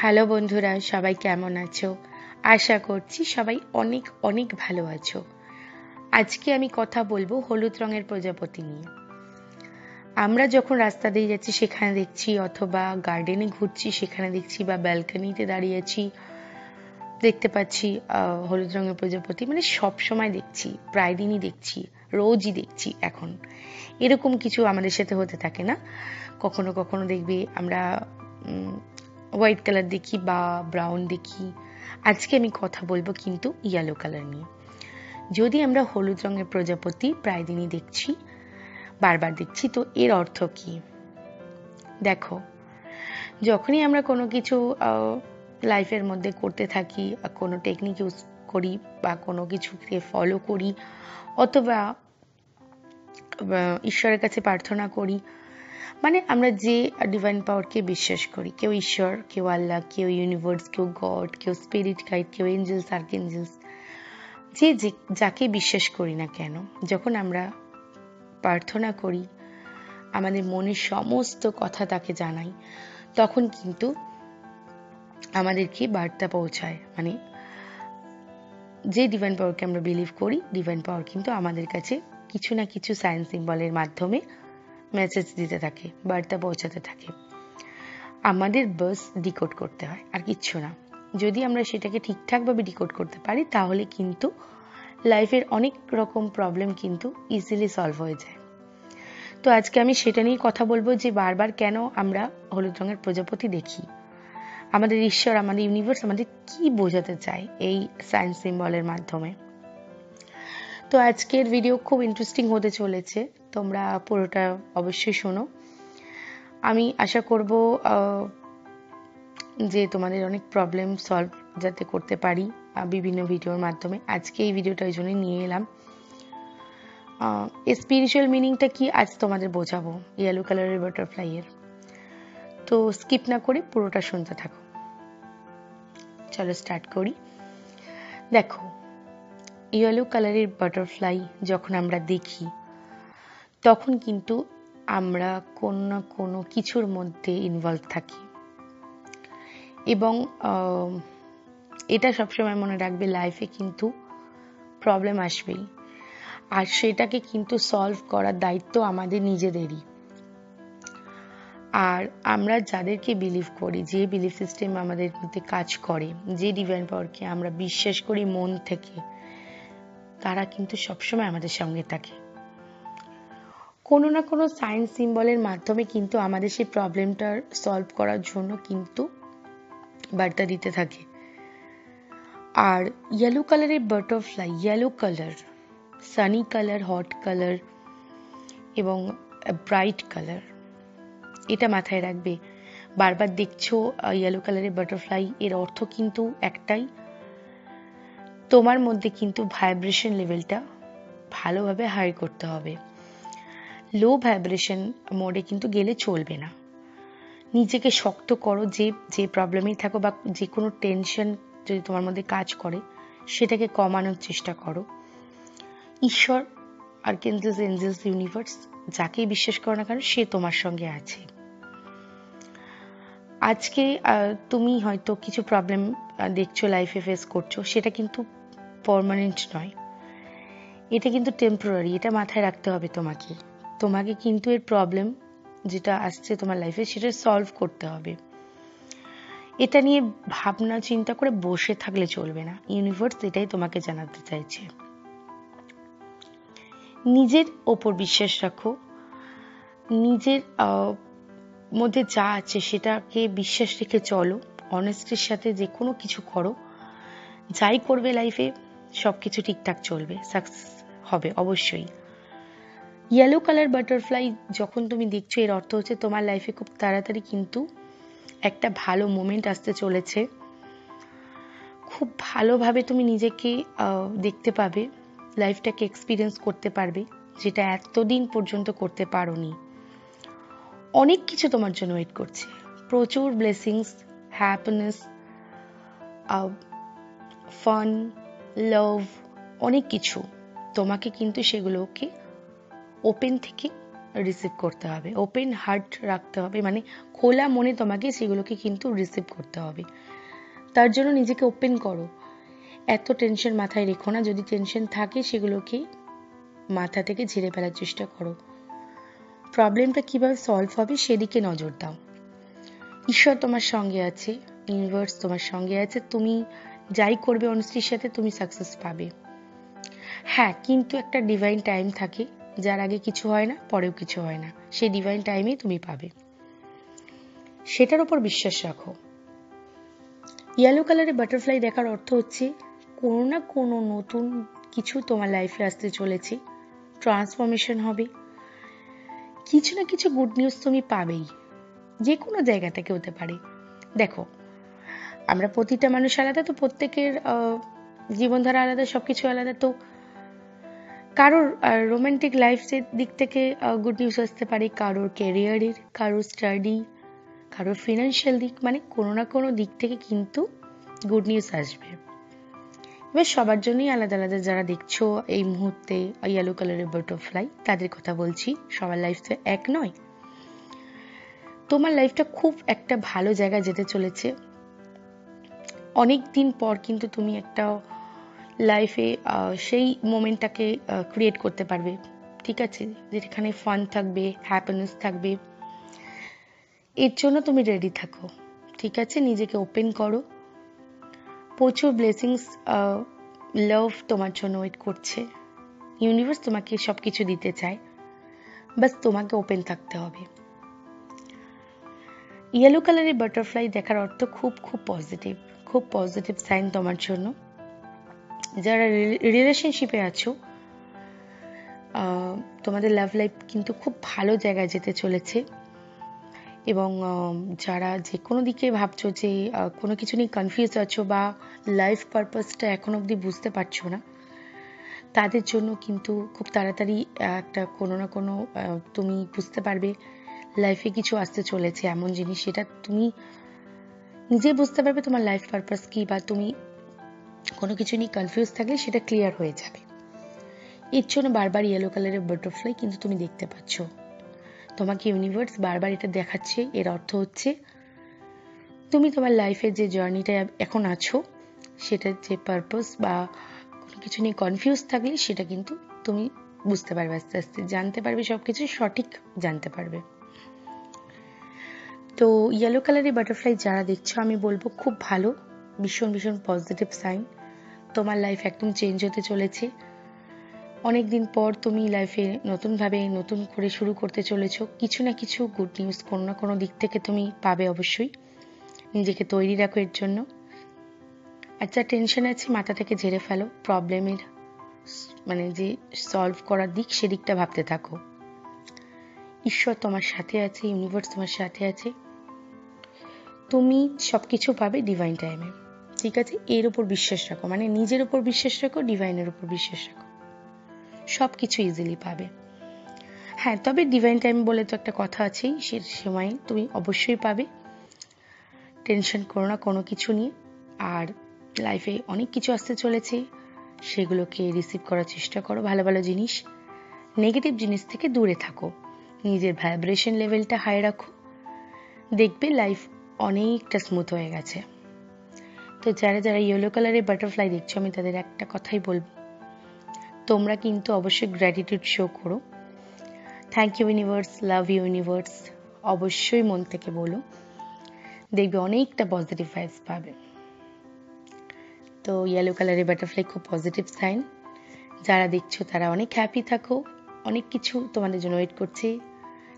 Hello বন্ধুরা, সবাই কেমন আছো? আশা করছি সবাই অনেক অনেক ভালো আছো। আজকে আমি কথা বলবো হলুদ রঙের প্রজাপতি নিয়ে। আমরা যখন রাস্তা দিয়ে যাচ্ছি সেখানে দেখছি, অথবা গার্ডেনে ঘুরছি সেখানে দেখছি, বা ব্যালকনিতে দাঁড়িয়েছি দেখতে পাচ্ছি হলুদ রঙের প্রজাপতি। মানে সব সময় দেখছি, প্রায় দিনই দেখছি, রোজই দেখছি। এখন এরকম কিছু আমাদের সাথে হতে থাকে না? কখনো কখনো দেখবে আমরা হোয়াইট কালার দেখি বা ব্রাউন দেখি। আজকে আমি কথা বলবো কিন্তু ইয়েলো কালার নিয়ে। যদি আমরা হলুদ রঙের প্রজাপতি প্রায় দিনই দেখছি, বারবার দেখছি, তো এর অর্থ কি? দেখো, যখনই আমরা কোনো কিছু লাইফের মধ্যে করতে থাকি, কোনো টেকনিক ইউজ করি বা কোনো কিছুকে ফলো করি, অথবা ঈশ্বরের কাছে প্রার্থনা করি, মানে আমরা যে ডিভাইন পাওয়ারকে বিশ্বাস করি, কেউ ঈশ্বর, কেউ আল্লাহ, কেউ ইউনিভার্স, কেউ গড, কেউ স্পিরিট গাইড, কেউ এঞ্জেলস, আর্কএঞ্জেলস, যে যাকে বিশ্বাস করি না কেন, যখন আমরা প্রার্থনা করি, আমাদের মনের সমস্ত কথা তাকে জানাই, তখন কিন্তু আমাদেরকে বার্তা পৌঁছায়। মানে যে ডিভাইন পাওয়ারকে আমরা বিলিভ করি, ডিভাইন পাওয়ার কিন্তু আমাদের কাছে কিছু না কিছু সাইন সিম্বলের মাধ্যমে মেসেজ দিতে থাকে, বার্তা পৌঁছাতে থাকে। আমাদের বাস ডিকোড করতে হয়, আর কিচ্ছু না। যদি আমরা সেটাকে ঠিকঠাকভাবে ডিকোড করতে পারি, তাহলে কিন্তু লাইফের অনেক রকম প্রবলেম কিন্তু ইজিলি সলভ হয়ে যায়। তো আজকে আমি সেটা নিয়ে কথা বলবো, যে বারবার কেন আমরা হলুদ রঙের প্রজাপতি দেখি, আমাদের ঈশ্বর, আমাদের ইউনিভার্স আমাদের কি বোঝাতে চায় এই সাইন সিম্বলের মাধ্যমে। তো আজকের ভিডিও খুব ইন্টারেস্টিং হতে চলেছে, তোমরা পুরোটা অবশ্যই শোনো। আমি আশা করব যে তোমাদের অনেক প্রবলেম সলভ যাতে করতে পারি বিভিন্ন ভিডিওর মাধ্যমে। আজকে এই ভিডিওটা ওই জন্যই নিয়ে এলাম। স্পিরিচুয়াল মিনিংটা কি আজ তোমাদের বোঝাবো ইয়েলো কালারের বাটারফ্লাই এর। তো স্কিপ না করে পুরোটা শুনতে থাকো। চলো স্টার্ট করি। দেখো, ইয়েলো কালারের বাটারফ্লাই যখন আমরা দেখি, তখন কিন্তু আমরা কোনো না কোনো কিছুর মধ্যে ইনভলভ থাকি। এবং এটা সবসময় মনে রাখবে, লাইফে কিন্তু প্রবলেম আসবেই, আর সেটাকে কিন্তু সলভ করার দায়িত্ব আমাদের নিজেদেরই। আর আমরা যাদেরকে বিলিভ করি, যে বিলিভ সিস্টেম আমাদের মধ্যে কাজ করে, যে ডিভাইন পাওয়ারকে আমরা বিশ্বাস করি মন থেকে, তারা কিন্তু সবসময় আমাদের সঙ্গে থাকে। কোনো না কোনো সাইন সিম্বলের মাধ্যমে কিন্তু আমাদের সেই প্রবলেমটা সলভ করার জন্য কিন্তু বার্তা দিতে থাকে। আর ইয়েলো কালারের butterfly, yellow colour Sunny colour, hot colour এবং ব্রাইট কালার, এটা মাথায় রাখবে। বারবার দেখছো ইয়েলো কালারের বাটারফ্লাই, এর অর্থ কিন্তু একটাই, তোমার মধ্যে কিন্তু ভাইব্রেশন লেভেলটা ভালোভাবে হাই করতে হবে। লো ভাইব্রেশন মোডে কিন্তু গেলে চলবে না। নিজেকে শক্ত করো, যে প্রবলেমেই থাকো বা যে কোনো টেনশন যদি তোমার মধ্যে কাজ করে, সেটাকে কমানোর চেষ্টা করো। ঈশ্বর, আর্কএঞ্জেলস, এঞ্জেলস, ইউনিভার্স, যাকেই বিশ্বাস করো না কেন, সে তোমার সঙ্গে আছে। আজকে তুমি হয়তো কিছু প্রবলেম দেখছো, লাইফে ফেস করছো, সেটা কিন্তু পার্মানেন্ট নয়, এটা কিন্তু টেম্পোরারি। এটা মাথায় রাখতে হবে তোমাকে। তোমাকে কিন্তু এর প্রবলেম যেটা আসছে তোমার লাইফে, সেটা সলভ করতে হবে। এটা নিয়ে ভাবনা চিন্তা করে বসে থাকলে চলবে না। ইউনিভার্স এটাই তোমাকে জানাতে চাইছে। নিজের ওপর বিশ্বাস রাখো, নিজের মধ্যে যা আছে সেটাকে বিশ্বাস রেখে চলো, অনেস্টির সাথে যে কোনো কিছু করো, যাই করবে লাইফে সবকিছু ঠিকঠাক চলবে, সাকসেস হবে অবশ্যই। ইয়েলো কালার বাটারফ্লাই যখন তুমি দেখছো, এর অর্থ হচ্ছে তোমার লাইফে খুব তাড়াতাড়ি কিন্তু একটা ভালো মোমেন্ট আসতে চলেছে। খুব ভালোভাবে তুমি নিজেকে দেখতে পাবে, লাইফটাকে এক্সপিরিয়েন্স করতে পারবে, যেটা এতদিন পর্যন্ত করতে পারোনি। অনেক কিছু তোমার জন্য ওয়েট করছে, প্রচুর ব্লেসিংস, হ্যাপিনেস, ফান, লাভ, অনেক কিছু। তোমাকে কিন্তু সেগুলোকে ওপেন থেকে রিসিভ করতে হবে, ওপেন হার্ট রাখতে হবে, মানে খোলা মনে তোমাকে সেগুলোকে কিন্তু রিসিভ করতে হবে। তার জন্য নিজেকে ওপেন করো, এত টেনশন মাথায় রেখো না, যদি টেনশন থাকে সেগুলোকে মাথা থেকে ঝেড়ে ফেলার চেষ্টা করো, প্রবলেমটা কিভাবে সলভ হবে সেদিকে নজর দাও। ঈশ্বর তোমার সঙ্গে আছে, ইউনিভার্স তোমার সঙ্গে আছে, তুমি যাই করবে অনেস্টির সাথে তুমি সাকসেস পাবে। হ্যাঁ, কিন্তু একটা ডিভাইন টাইম থাকে, যার আগে কিছু হয় না, পরেও কিছু হয় না, সেই ডিভাইন টাইমেই তুমি পাবে, সেটার উপর বিশ্বাস রাখো। ইয়েলো কালারের বাটারফ্লাই দেখার অর্থ হচ্ছে কোনো না কোনো নতুন কিছু তোমার লাইফে আসতে চলেছে, ট্রান্সফরমেশন হবে, কিছু না কিছু গুড নিউজ তুমি পাবেই, যে কোনো জায়গা থেকে হতে পারে। দেখো, আমরা প্রতিটা মানুষ আলাদা, তো প্রত্যেকের জীবনধারা আলাদা, সবকিছু আলাদা, তো কারোর রোমান্টিক লাইফের দিক থেকে গুড নিউজ আসতে পারে, কারোর ক্যারিয়ারের, কারোর স্টাডি, কারোর ফিনান্সিয়াল দিক, মানে কোনো না কোনো দিক থেকে কিন্তু গুড নিউজ আসবে। এবার সবার জন্যই আলাদা আলাদা, যারা দেখছো এই মুহূর্তে ইয়েলো কালারের বাটারফ্লাই তাদের কথা বলছি, সবার লাইফ তো এক নয়। তোমার লাইফটা খুব একটা ভালো জায়গায় যেতে চলেছে, অনেক দিন পর কিন্তু তুমি একটা লাইফে সেই মোমেন্টটাকে ক্রিয়েট করতে পারবে, ঠিক আছে, যেখানে ফান থাকবে, হ্যাপিনেস থাকবে, এর জন্য তুমি রেডি থাকো, ঠিক আছে, নিজেকে ওপেন করো, প্রচুর ব্লেসিংস, লাভ তোমার জন্য ওয়েট করছে, ইউনিভার্স তোমাকে সবকিছু দিতে চায়, বাস তোমাকে ওপেন থাকতে হবে। ইয়েলো কালারের বাটারফ্লাই দেখার অর্থ খুব খুব পজিটিভ, খুব পজিটিভ সাইন তোমার জন্য। যারা রিলেশনশিপে আছো, তোমাদের লাভ লাইফ কিন্তু খুব ভালো জায়গায় যেতে চলেছে, এবং যারা যে কোনো দিকে ভাবছো যে কোনো কিছু নিয়ে কনফিউজ আছো বা লাইফ পারপাসটা এখন অবধি বুঝতে পারছো না, তাদের জন্য কিন্তু খুব তাড়াতাড়ি একটা কোনো না কোনো তুমি বুঝতে পারবে লাইফে কিছু আসতে চলেছে, এমন জিনিস সেটা তুমি নিজে বুঝতে পারবে তোমার লাইফ পারপাস কি, বা তুমি কোনো কিছু নিয়ে কনফিউজ থাকলে সেটা ক্লিয়ার হয়ে যাবে। এর জন্য বারবার ইয়েলো কালারের বাটারফ্লাই কিন্তু তুমি দেখতে পাচ্ছ, তোমাকে ইউনিভার্স বারবার এটা দেখাচ্ছে, এর অর্থ হচ্ছে তুমি তোমার লাইফের যে জার্নিটা এখন আছো, সেটার যে পারপাস বা কোনো কিছু নিয়ে কনফিউজ থাকলে সেটা কিন্তু তুমি বুঝতে পারবে, আস্তে আস্তে জানতে পারবে, সবকিছু সঠিক জানতে পারবে। তো ইয়েলো কালারের বাটারফ্লাই যারা দেখছো, আমি বলবো খুব ভালো, ভীষণ ভীষণ পজিটিভ সাইন, তোমার লাইফ একদম চেঞ্জ হতে চলেছে, অনেকদিন পর তুমি লাইফে নতুনভাবে নতুন করে শুরু করতে চলেছো, কিছু না কিছু গুড নিউজ কোনো না কোনো দিক থেকে তুমি পাবে অবশ্যই, নিজেকে তৈরি রাখো এর জন্য। আর যা টেনশন আছে মাথা থেকে ঝেড়ে ফেলো, প্রবলেমের মানে যে সলভ করার দিক সেদিকটা ভাবতে থাকো, ঈশ্বর তোমার সাথে আছে, ইউনিভার্স তোমার সাথে আছে, তুমি সবকিছু পাবে ডিভাইন টাইমে, ঠিক আছে, এর উপর বিশ্বাস রাখো, মানে নিজের উপর বিশ্বাস রাখো, ডিভাইনের উপর বিশ্বাস রাখো, সবকিছু ইজিলি পাবে। হ্যাঁ, তবে ডিভাইন টাইম বলে তো একটা কথা আছেই, সে সময় তুমি অবশ্যই পাবে, টেনশন করো না কোনো কিছু নিয়ে, আর লাইফে অনেক কিছু আসতে চলেছে, সেগুলোকে রিসিভ করার চেষ্টা করো, ভালো ভালো জিনিস, নেগেটিভ জিনিস থেকে দূরে থাকো, নিজের ভাইব্রেশন লেভেলটা হাই রাখো, দেখবে লাইফ অনেকটা স্মুথ হয়ে গেছে। তো যারা যারা ইয়েলো কালারের বাটারফ্লাই দেখছো, আমি তাদের একটা কথাই বলবো, তোমরা কিন্তু অবশ্যই গ্র্যাটিটিউড শো করো, thank you universe, love you universe, অবশ্যই মন থেকে বলো, দেখবে অনেকটা পজিটিভ ভাইবস পাবে। তো ইয়েলো কালারের বাটারফ্লাই খুব পজিটিভ সাইন, যারা দেখছো তারা অনেক হ্যাপি থাকো, অনেক কিছু তোমাদের জন্য ওয়েট করছে,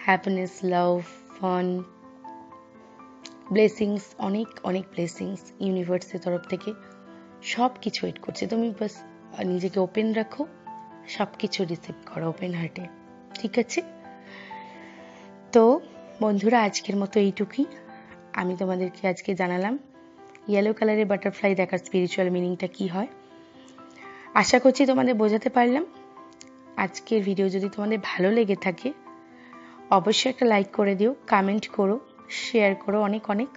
হ্যাপিনেস, লাভ, ফান, ব্লেসিংস, অনেক অনেক ব্লেসিংস ইউনিভার্সের তরফ থেকে সব কিছু ওয়েট করছে, তুমি বাস নিজেকে ওপেন রাখো, সব কিছু রিসিভ করো ওপেন হার্টে, ঠিক আছে। তো বন্ধুরা, আজকের মতো এইটুকুই, আমি তোমাদেরকে আজকে জানালাম ইয়েলো কালারের বাটারফ্লাই দেখার স্পিরিচুয়াল মিনিংটা কি হয়, আশা করছি তোমাদের বোঝাতে পারলাম। আজকের ভিডিও যদি তোমাদের ভালো লেগে থাকে অবশ্যই একটা লাইক করে দিও, কমেন্ট করো, শেয়ার করো অনেক অনেক,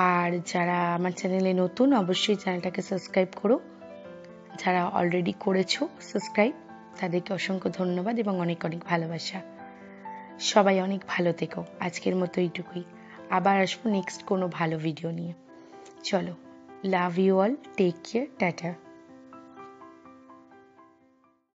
আর যারা আমার চ্যানেলে নতুন অবশ্যই চ্যানেলটাকে সাবস্ক্রাইব করো, যারা অলরেডি করেছো সাবস্ক্রাইব তাদেরকে অসংখ্য ধন্যবাদ এবং অনেক অনেক ভালোবাসা। সবাই অনেক ভালো থেকো। আজকের মতো এইটুকুই, আবার আসবো নেক্সট কোনো ভালো ভিডিও নিয়ে। চলো, love you all, take care, tata.